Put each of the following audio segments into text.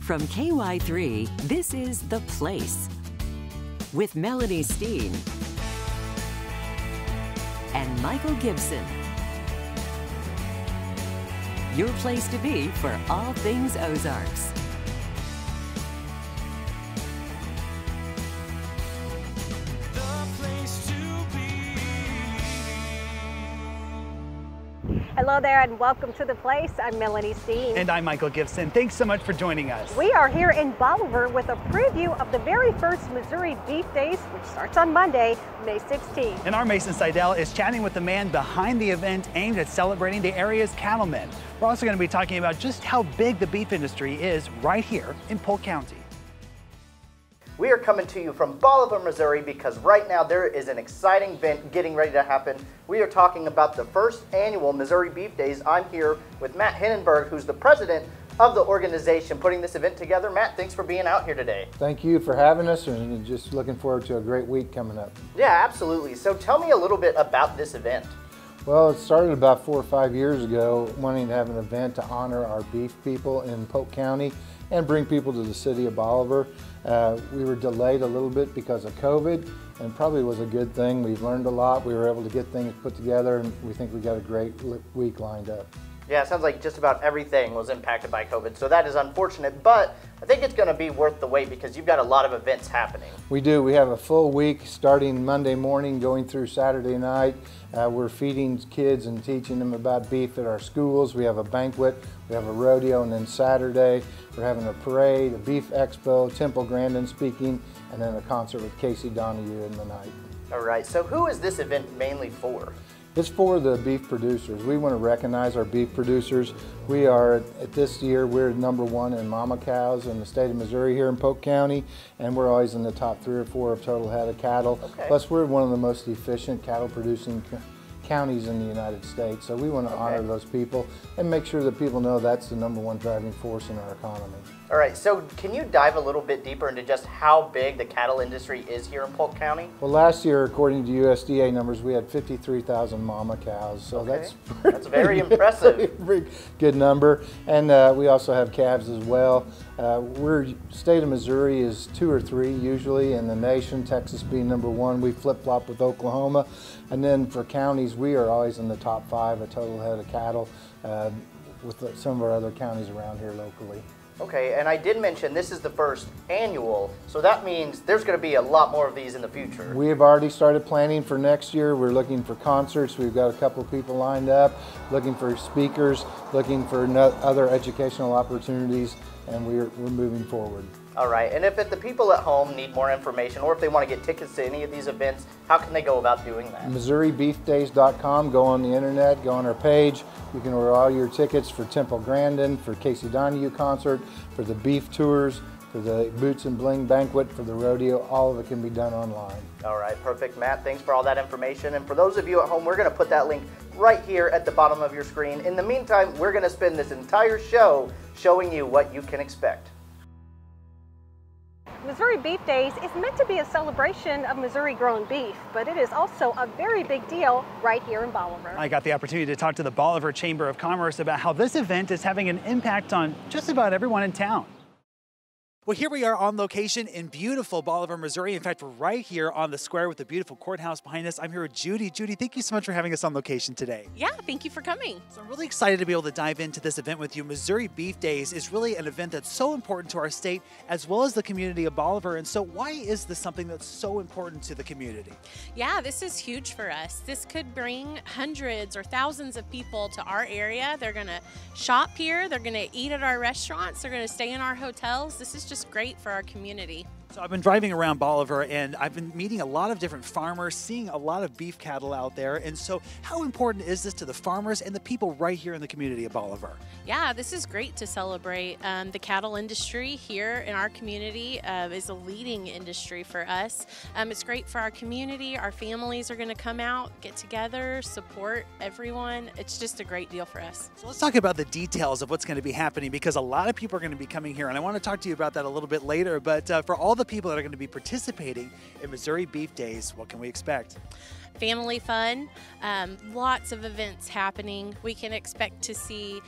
From KY3, this is The Place with Melanie Steen and Michael Gibson. Your place to be for all things Ozarks. Hello there and welcome to The Place. I'm Melanie Steen. And I'm Michael Gibson. Thanks so much for joining us. We are here in Bolivar with a preview of the very first Missouri Beef Days, which starts on Monday, May 16th. And our Mason Seidel is chatting with the man behind the event aimed at celebrating the area's cattlemen. We're also going to be talking about just how big the beef industry is right here in Polk County. We are coming to you from Bolivar, Missouri, because right now there is an exciting event getting ready to happen. We are talking about the first annual Missouri Beef Days. I'm here with Matt Hindenburg, who's the president of the organization putting this event together. Matt, thanks for being out here today. Thank you for having us, and just looking forward to a great week coming up. Yeah, absolutely. So tell me a little bit about this event. Well, it started about 4 or 5 years ago, wanting to have an event to honor our beef people in Polk County and bring people to the city of Bolivar. We were delayed a little bit because of COVID, and probably was a good thing. We've learned a lot. We were able to get things put together, and we think we got a great week lined up. Yeah, it sounds like just about everything was impacted by COVID, so that is unfortunate, but I think it's going to be worth the wait because you've got a lot of events happening. We do. We have a full week starting Monday morning, going through Saturday night. We're feeding kids and teaching them about beef at our schools. We have a banquet, we have a rodeo, and then Saturday we're having a parade, a beef expo, Temple Grandin speaking, and then a concert with Casey Donahue in the night. All right, so who is this event mainly for? It's for the beef producers. We want to recognize our beef producers. We are, at this year, we're #1 in mama cows in the state of Missouri here in Polk County, and we're always in the top 3 or 4 of total head of cattle. Okay. Plus, we're one of the most efficient cattle producing counties in the United States. So we want to honor those people and make sure that people know that's the #1 driving force in our economy. All right, so can you dive a little bit deeper into just how big the cattle industry is here in Polk County? Well, last year, according to USDA numbers, we had 53,000 mama cows. So that's very impressive. Very good number. And we also have calves as well. State of Missouri is 2 or 3 usually in the nation, Texas being #1. We flip-flop with Oklahoma. And then for counties, we are always in the top 5 of total head of cattle with some of our other counties around here locally. Okay, and I did mention this is the first annual, so that means there's going to be a lot more of these in the future. We have already started planning for next year. We're looking for concerts. We've got a couple of people lined up, looking for speakers, looking for other educational opportunities, and we're moving forward. All right, and if the people at home need more information or if they want to get tickets to any of these events, how can they go about doing that? MissouriBeefDays.com, go on the internet, go on our page. You can order all your tickets for Temple Grandin, for Casey Donahue concert, for the beef tours, for the Boots and Bling banquet, for the rodeo. All of it can be done online. All right, perfect, Matt. Thanks for all that information. And for those of you at home, we're going to put that link right here at the bottom of your screen. In the meantime, we're going to spend this entire show showing you what you can expect. Missouri Beef Days is meant to be a celebration of Missouri-grown beef, but it is also a very big deal right here in Bolivar. I got the opportunity to talk to the Bolivar Chamber of Commerce about how this event is having an impact on just about everyone in town. Well, here we are on location in beautiful Bolivar, Missouri. In fact, we're right here on the square with the beautiful courthouse behind us. I'm here with Judy. Judy, thank you so much for having us on location today. Yeah, thank you for coming. So I'm really excited to be able to dive into this event with you. Missouri Beef Days is really an event that's so important to our state as well as the community of Bolivar. And so why is this something that's so important to the community? Yeah, this is huge for us. This could bring hundreds or thousands of people to our area. They're going to shop here. They're going to eat at our restaurants. They're going to stay in our hotels. This is just great for our community. So I've been driving around Bolivar and I've been meeting a lot of different farmers, seeing a lot of beef cattle out there. And so how important is this to the farmers and the people right here in the community of Bolivar? Yeah, this is great to celebrate. The cattle industry here in our community is a leading industry for us. It's great for our community. Our families are going to come out, get together, support everyone. It's just a great deal for us. So let's talk about the details of what's going to be happening because a lot of people are going to be coming here and I want to talk to you about that a little bit later. But for all the people that are going to be participating in Missouri Beef Days, what can we expect? Family fun, lots of events happening. We can expect to see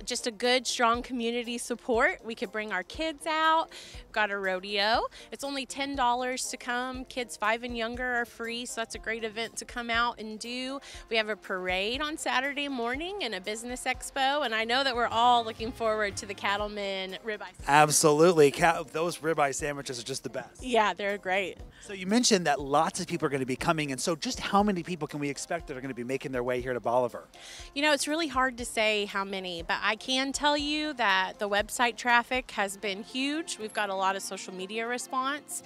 just a good, strong community support. We could bring our kids out. We've got a rodeo. It's only $10 to come. Kids 5 and younger are free, so that's a great event to come out and do. We have a parade on Saturday morning and a business expo, and I know that we're all looking forward to the Cattlemen ribeye sandwich. Absolutely. Those ribeye sandwiches are just the best. Yeah, they're great. So you mentioned that lots of people are going to be coming, and so just how many people can we expect that are going to be making their way here to Bolivar? You know, it's really hard to say how many, but I can tell you that the website traffic has been huge. We've got a lot of social media response.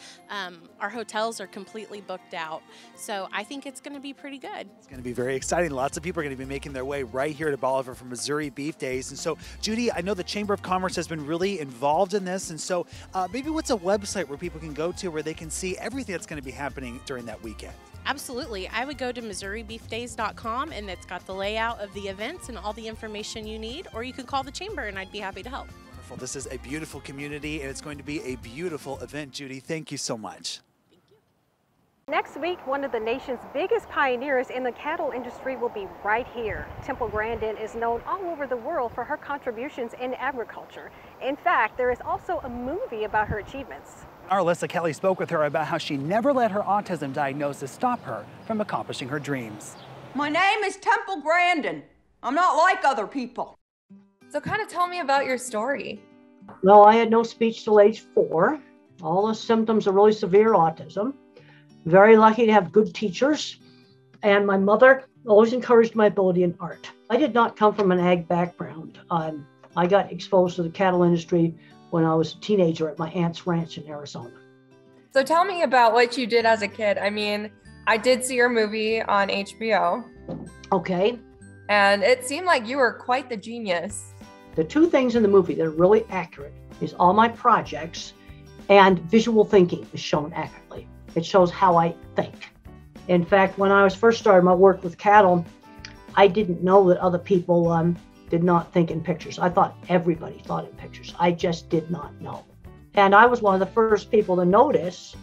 Our hotels are completely booked out, so I think it's going to be pretty good. It's going to be very exciting. Lots of people are going to be making their way right here to Bolivar for Missouri Beef Days. And so, Judy, I know the Chamber of Commerce has been really involved in this, and so maybe what's a website where people can go to where they can see everything that's going to be happening during that weekend? Absolutely. I would go to MissouriBeefDays.com, and it's got the layout of the events and all the information you need, or you could call the Chamber and I'd be happy to help. Wonderful. This is a beautiful community, and it's going to be a beautiful event. Judy, thank you so much. Next week, one of the nation's biggest pioneers in the cattle industry will be right here. Temple Grandin is known all over the world for her contributions in agriculture. In fact, there is also a movie about her achievements. Our Alyssa Kelly spoke with her about how she never let her autism diagnosis stop her from accomplishing her dreams. My name is Temple Grandin. I'm not like other people. So kind of tell me about your story. Well, I had no speech till age 4. All the symptoms of really severe autism. Very lucky to have good teachers. And my mother always encouraged my ability in art. I did not come from an ag background. I got exposed to the cattle industry when I was a teenager at my aunt's ranch in Arizona. So tell me about what you did as a kid. I mean, I did see your movie on HBO. Okay. And it seemed like you were quite the genius. The two things in the movie that are really accurate is all my projects and visual thinking is shown accurately. It shows how I think. In fact, when I was first started my work with cattle, I didn't know that other people did not think in pictures. I thought everybody thought in pictures. I just did not know. And I was one of the first people to notice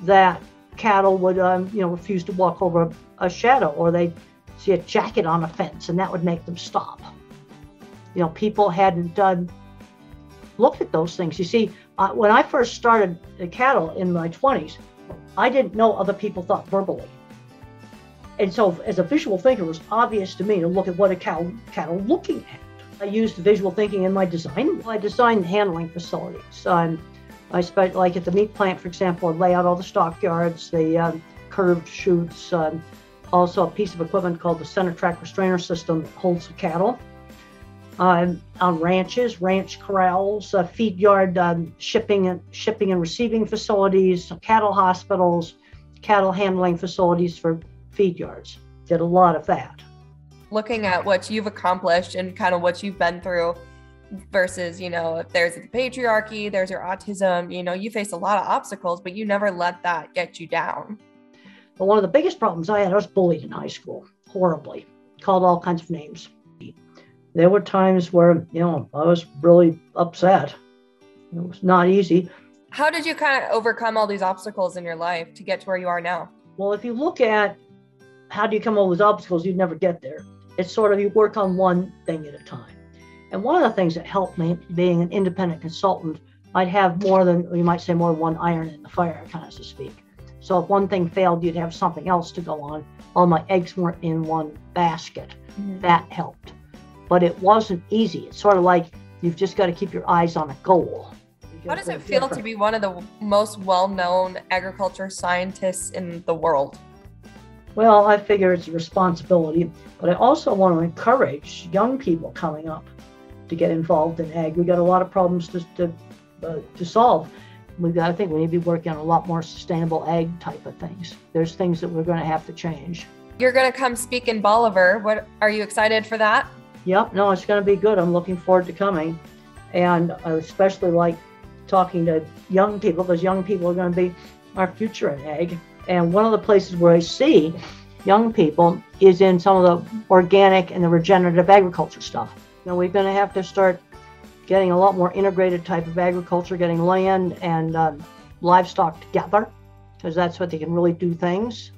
that cattle would, refuse to walk over a shadow, or they'd see a jacket on a fence and that would make them stop. People hadn't looked at those things. You see, when I first started the cattle in my 20s, I didn't know other people thought verbally. And so as a visual thinker, it was obvious to me to look at what a cattle looking at. I used visual thinking in my design. I designed handling facilities. I spent, like at the meat plant, for example, I'd lay out all the stockyards, the curved chutes, also a piece of equipment called the center track restrainer system that holds the cattle. On ranches, ranch corrals, feed yard, shipping and receiving facilities, cattle hospitals, cattle handling facilities for feed yards. Did a lot of that. Looking at what you've accomplished and kind of what you've been through versus, if there's the patriarchy, there's your autism, you face a lot of obstacles, but you never let that get you down. But one of the biggest problems I was bullied in high school, horribly, called all kinds of names. There were times where, I was really upset. It was not easy. How did you kind of overcome all these obstacles in your life to get to where you are now? Well, if you look at how do you come over those obstacles, you'd never get there. It's sort of you work on one thing at a time. And one of the things that helped me being an independent consultant, I'd have more than one iron in the fire, kind of to speak. So if one thing failed, you'd have something else to go on. All my eggs weren't in one basket. Mm-hmm. That helped. But it wasn't easy. It's sort of like you've just got to keep your eyes on a goal. How does it feel to be one of the most well-known agriculture scientists in the world? Well, I figure it's a responsibility, but I also want to encourage young people coming up to get involved in ag. We got a lot of problems to solve. I think we need to be working on a lot more sustainable ag type of things. There's things that we're going to have to change. You're going to come speak in Bolivar. What are you excited for that? Yep, no, it's going to be good. I'm looking forward to coming. And I especially like talking to young people, because young people are going to be our future in ag. And one of the places where I see young people is in some of the organic and the regenerative agriculture stuff. We're going to have to start getting a lot more integrated type of agriculture, getting land and livestock together, because that's what they can really do things.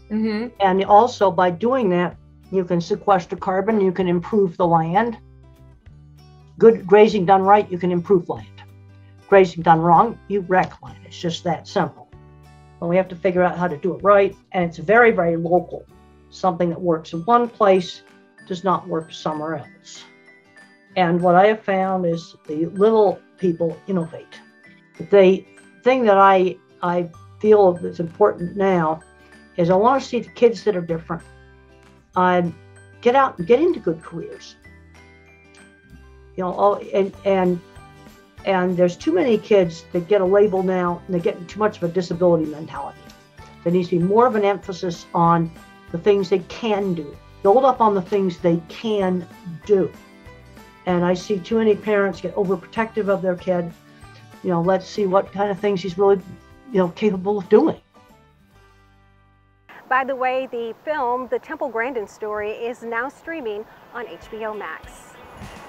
Mm-hmm. And also by doing that, you can sequester carbon, you can improve the land, Good grazing done right, you can improve land. Grazing done wrong, you wreck land. It's just that simple. But we have to figure out how to do it right, and it's very, very local. Something that works in one place does not work somewhere else. And what I have found is the little people innovate. The thing that I feel that's important now is I want to see the kids that are different get out and get into good careers. You know, and there's too many kids that get a label now, and they're getting too much of a disability mentality. There needs to be more of an emphasis on the things they can do. Build up on the things they can do. And I see too many parents get overprotective of their kid. You know, let's see what kind of things he's really, you know, capable of doing. By the way, the film, The Temple Grandin Story, is now streaming on HBO Max.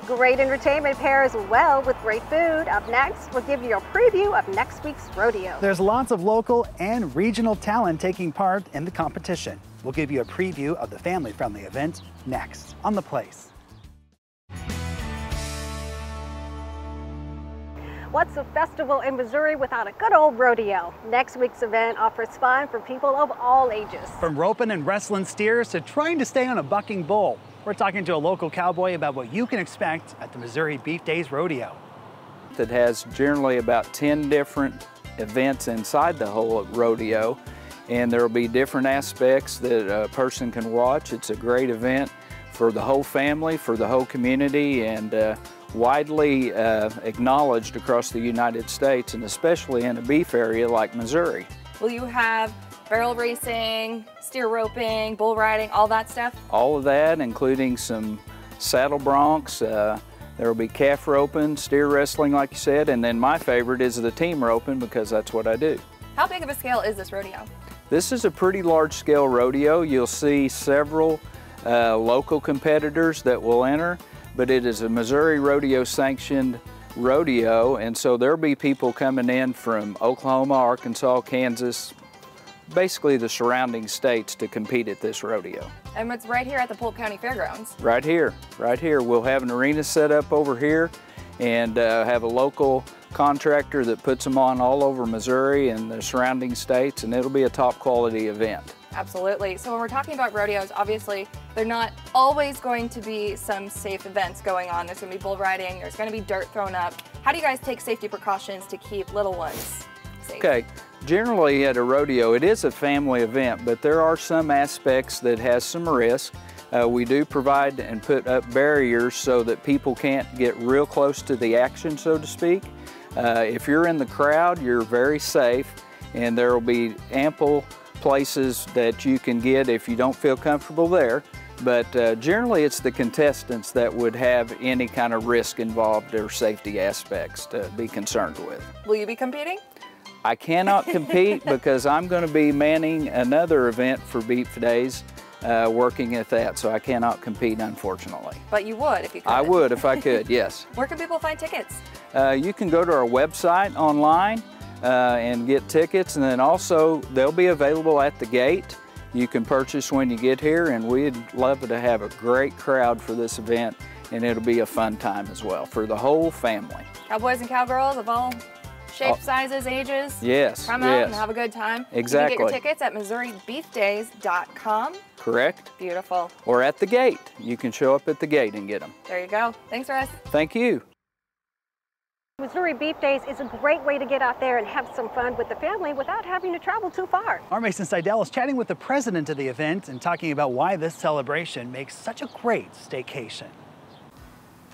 Great entertainment pairs well with great food. Up next, we'll give you a preview of next week's rodeo. There's lots of local and regional talent taking part in the competition. We'll give you a preview of the family-friendly event next on The Place. What's a festival in Missouri without a good old rodeo? Next week's event offers fun for people of all ages. From roping and wrestling steers to trying to stay on a bucking bull, we're talking to a local cowboy about what you can expect at the Missouri Beef Days Rodeo. It has generally about 10 different events inside the whole rodeo, and there will be different aspects that a person can watch. It's a great event for the whole family, for the whole community, and widely acknowledged across the United States, and especially in a beef area like Missouri. Will you have barrel racing, steer roping, bull riding, all that stuff? All of that, including some saddle broncs. There will be calf roping, steer wrestling like you said, and then my favorite is the team roping because that's what I do. How big of a scale is this rodeo? This is a pretty large scale rodeo. You'll see several local competitors that will enter, but it is a Missouri rodeo sanctioned rodeo, and so there'll be people coming in from Oklahoma, Arkansas, Kansas, basically the surrounding states to compete at this rodeo. And it's right here at the Polk County Fairgrounds. Right here, right here. We'll have an arena set up over here and have a local contractor that puts them on all over Missouri and the surrounding states, and it'll be a top quality event. Absolutely. So when we're talking about rodeos, obviously they're not always going to be some safe events going on. There's going to be bull riding, there's going to be dirt thrown up. How do you guys take safety precautions to keep little ones safe? Okay, generally at a rodeo it is a family event, but there are some aspects that has some risk. We do provide and put up barriers so that people can't get real close to the action, so to speak. If you're in the crowd, you're very safe, and there will be ample places that you can get if you don't feel comfortable there. But generally it's the contestants that would have any kind of risk involved or safety aspects to be concerned with. Will you be competing? I cannot compete because I'm going to be manning another event for Beef Days, working at that, so I cannot compete, unfortunately. But you would if you could. I would if I could, yes. Where can people find tickets? You can go to our website online and get tickets, and then also they'll be available at the gate. You can purchase when you get here, and we'd love to have a great crowd for this event, and it'll be a fun time as well for the whole family. Cowboys and cowgirls of all shapes, sizes, ages. Yes. Come out and have a good time. Exactly. You can get your tickets at MissouriBeefDays.com. Correct. Beautiful. Or at the gate. You can show up at the gate and get them. There you go. Thanks, Russ. Thank you. Missouri Beef Days is a great way to get out there and have some fun with the family without having to travel too far. Our Mason Seidel is chatting with the president of the event and talking about why this celebration makes such a great staycation.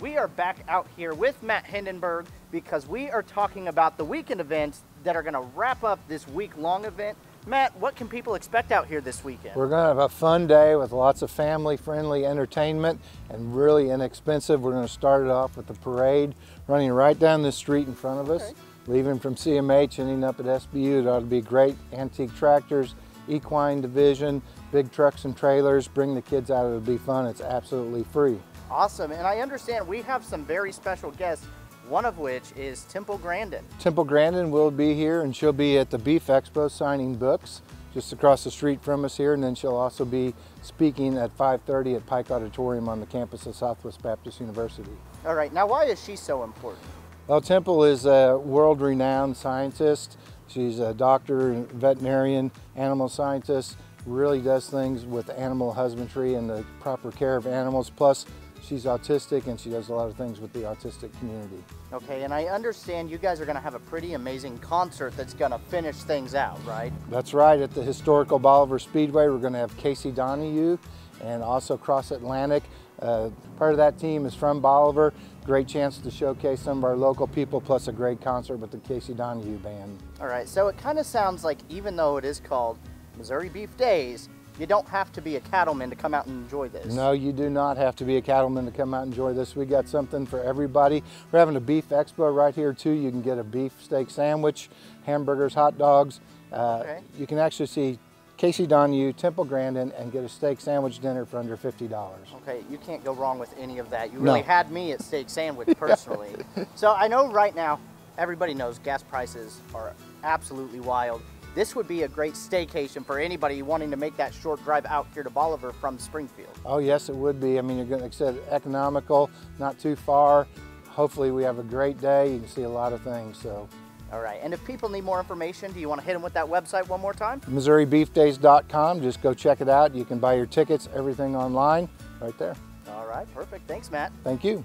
We are back out here with Matt Hindenburg because we are talking about the weekend events that are going to wrap up this week-long event. Matt, what can people expect out here this weekend? We're going to have a fun day with lots of family-friendly entertainment and really inexpensive. We're going to start it off with the parade running right down the street in front of us, leaving from CMH, ending up at SBU. It ought to be great. Antique tractors, equine division, big trucks and trailers. Bring the kids out. It'll be fun. It's absolutely free. Awesome, and I understand we have some very special guests, one of which is Temple Grandin. Temple Grandin will be here, and she'll be at the Beef Expo signing books just across the street from us here, and then she'll also be speaking at 5:30 at Pike Auditorium on the campus of Southwest Baptist University. All right, now why is she so important? Well, Temple is a world-renowned scientist. She's a doctor, veterinarian, animal scientist, really does things with animal husbandry and the proper care of animals. Plus, she's autistic and she does a lot of things with the autistic community. Okay, and I understand you guys are going to have a pretty amazing concert that's going to finish things out, right? That's right. At the historical Bolivar Speedway, we're going to have Casey Donahue and also Cross Atlantic. Part of that team is from Bolivar. Great chance to showcase some of our local people, plus a great concert with the Casey Donahue Band. All right, so it kind of sounds like even though it is called Missouri Beef Days, you don't have to be a cattleman to come out and enjoy this. No, you do not have to be a cattleman to come out and enjoy this. We got something for everybody. We're having a beef expo right here too. You can get a beef steak sandwich, hamburgers, hot dogs. Okay. You can actually see Casey Donahue, Temple Grandin, and get a steak sandwich dinner for under $50. Okay, you can't go wrong with any of that. You really had me at steak sandwich personally. So I know right now, everybody knows gas prices are absolutely wild. This would be a great staycation for anybody wanting to make that short drive out here to Bolivar from Springfield. Oh yes, it would be. I mean, you're going to, like I said, economical, not too far. Hopefully we have a great day. You can see a lot of things. So. All right, and if people need more information, do you want to hit them with that website one more time? MissouriBeefDays.com. Just go check it out. You can buy your tickets, everything online, right there. All right, perfect. Thanks, Matt. Thank you.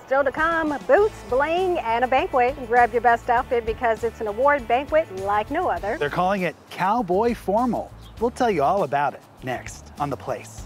Still to come, boots, bling, and a banquet. Grab your best outfit because it's an award banquet like no other. They're calling it Cowboy Formal. We'll tell you all about it next on The Place.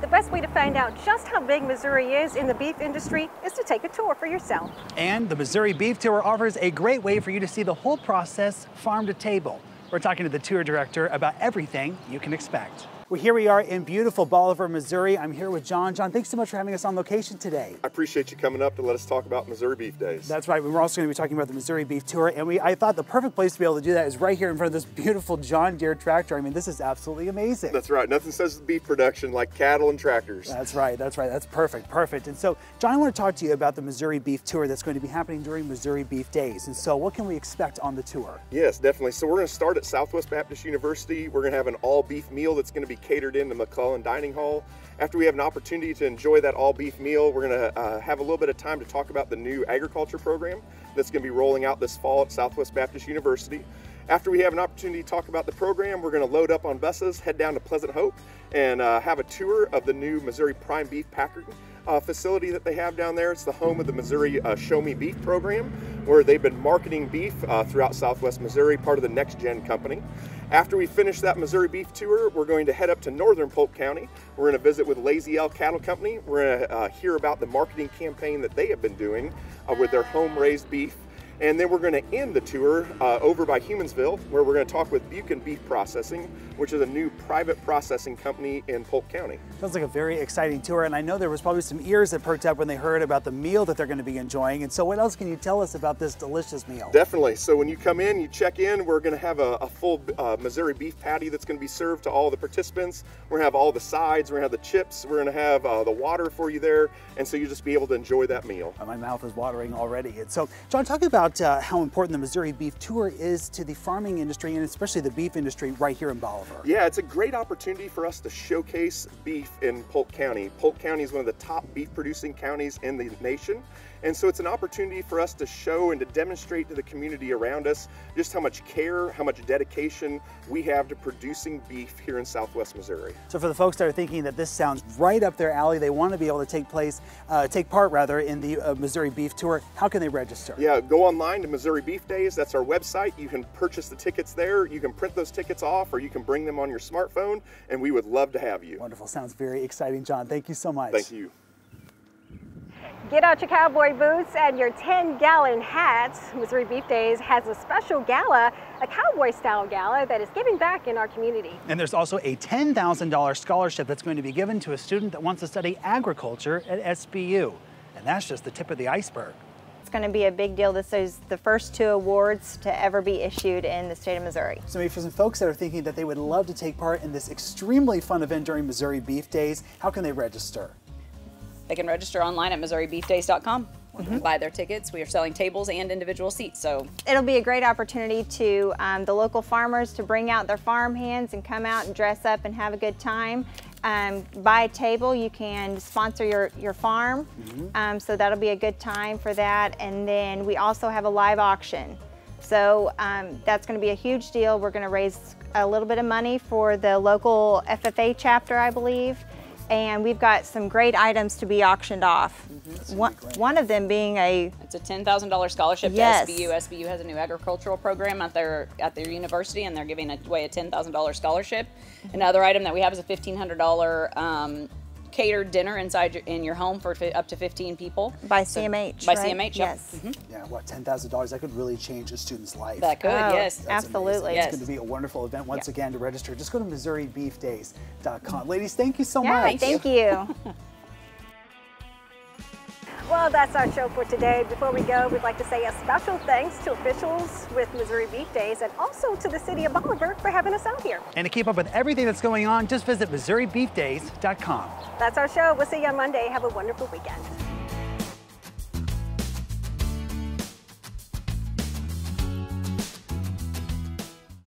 The best way to find out just how big Missouri is in the beef industry is to take a tour for yourself. And the Missouri Beef Tour offers a great way for you to see the whole process farm to table. We're talking to the tour director about everything you can expect. Well, here we are in beautiful Bolivar, Missouri. I'm here with John. John, thanks so much for having us on location today. I appreciate you coming up to let us talk about Missouri Beef Days. That's right. We're also going to be talking about the Missouri Beef Tour, and I thought the perfect place to be able to do that is right here in front of this beautiful John Deere tractor. I mean, this is absolutely amazing. That's right. Nothing says beef production like cattle and tractors. That's right. That's right. That's perfect. Perfect. And so, John, I want to talk to you about the Missouri Beef Tour that's going to be happening during Missouri Beef Days. And so, what can we expect on the tour? Yes, definitely. So we're going to start at Southwest Baptist University. We're going to have an all-beef meal that's going to be catered in the McClellan Dining Hall. After we have an opportunity to enjoy that all-beef meal, we're going to have a little bit of time to talk about the new agriculture program that's going to be rolling out this fall at Southwest Baptist University. After we have an opportunity to talk about the program, we're going to load up on buses, head down to Pleasant Hope, and have a tour of the new Missouri Prime Beef Packering facility that they have down there. It's the home of the Missouri Show Me Beef program, where they've been marketing beef throughout Southwest Missouri, part of the Next Gen company. After we finish that Missouri Beef Tour, we're going to head up to northern Polk County. We're going to visit with Lazy L Cattle Company. We're going to hear about the marketing campaign that they have been doing with their home-raised beef. And then we're going to end the tour over by Humansville, where we're going to talk with Buchan Beef Processing, which is a new private processing company in Polk County. Sounds like a very exciting tour, and I know there was probably some ears that perked up when they heard about the meal that they're going to be enjoying. And so what else can you tell us about this delicious meal? Definitely. So when you come in, you check in, we're going to have a full Missouri beef patty that's going to be served to all the participants. We're going to have all the sides, we're going to have the chips, we're going to have the water for you there, and so you'll just be able to enjoy that meal. My mouth is watering already. And so, John, talk about how important the Missouri Beef Tour is to the farming industry and especially the beef industry right here in Bolivar. Yeah, it's a great opportunity for us to showcase beef in Polk County. Polk County is one of the top beef producing counties in the nation. And so it's an opportunity for us to show and to demonstrate to the community around us just how much care, how much dedication we have to producing beef here in Southwest Missouri. So for the folks that are thinking that this sounds right up their alley, they want to be able to take part in the Missouri Beef Tour, how can they register? Yeah, go online to Missouri Beef Days. That's our website. You can purchase the tickets there. You can print those tickets off, or you can bring them on your smartphone, and we would love to have you. Wonderful. Sounds very exciting, John. Thank you so much. Thank you. Get out your cowboy boots and your 10-gallon hats. Missouri Beef Days has a special gala, a cowboy-style gala that is giving back in our community. And there's also a $10,000 scholarship that's going to be given to a student that wants to study agriculture at SBU. And that's just the tip of the iceberg. It's going to be a big deal. This is the first 2 awards to ever be issued in the state of Missouri. So maybe for some folks that are thinking that they would love to take part in this extremely fun event during Missouri Beef Days, how can they register? They can register online at MissouriBeefDays.com. buy their tickets. We are selling tables and individual seats. So it'll be a great opportunity to the local farmers to bring out their farm hands and come out and dress up and have a good time. Buy a table, you can sponsor your farm, so that'll be a good time for that. And then we also have a live auction. So that's going to be a huge deal. We're going to raise a little bit of money for the local FFA chapter, I believe. And we've got some great items to be auctioned off. One of them being it's a $10,000 scholarship to SBU. SBU has a new agricultural program at their university, and they're giving away a $10,000 scholarship. Another item that we have is a $1,500 catered dinner in your home for up to 15 people. By CMH, By right? CMH, yes. Yeah, what, $10,000? That could really change a student's life. That could, yes. Absolutely. It's going to be a wonderful event. Once again, to register, just go to MissouriBeefDays.com. Ladies, thank you so much. Thank you. Well, that's our show for today. Before we go, we'd like to say a special thanks to officials with Missouri Beef Days and also to the city of Bolivar for having us out here. And to keep up with everything that's going on, just visit MissouriBeefDays.com. That's our show. We'll see you on Monday. Have a wonderful weekend.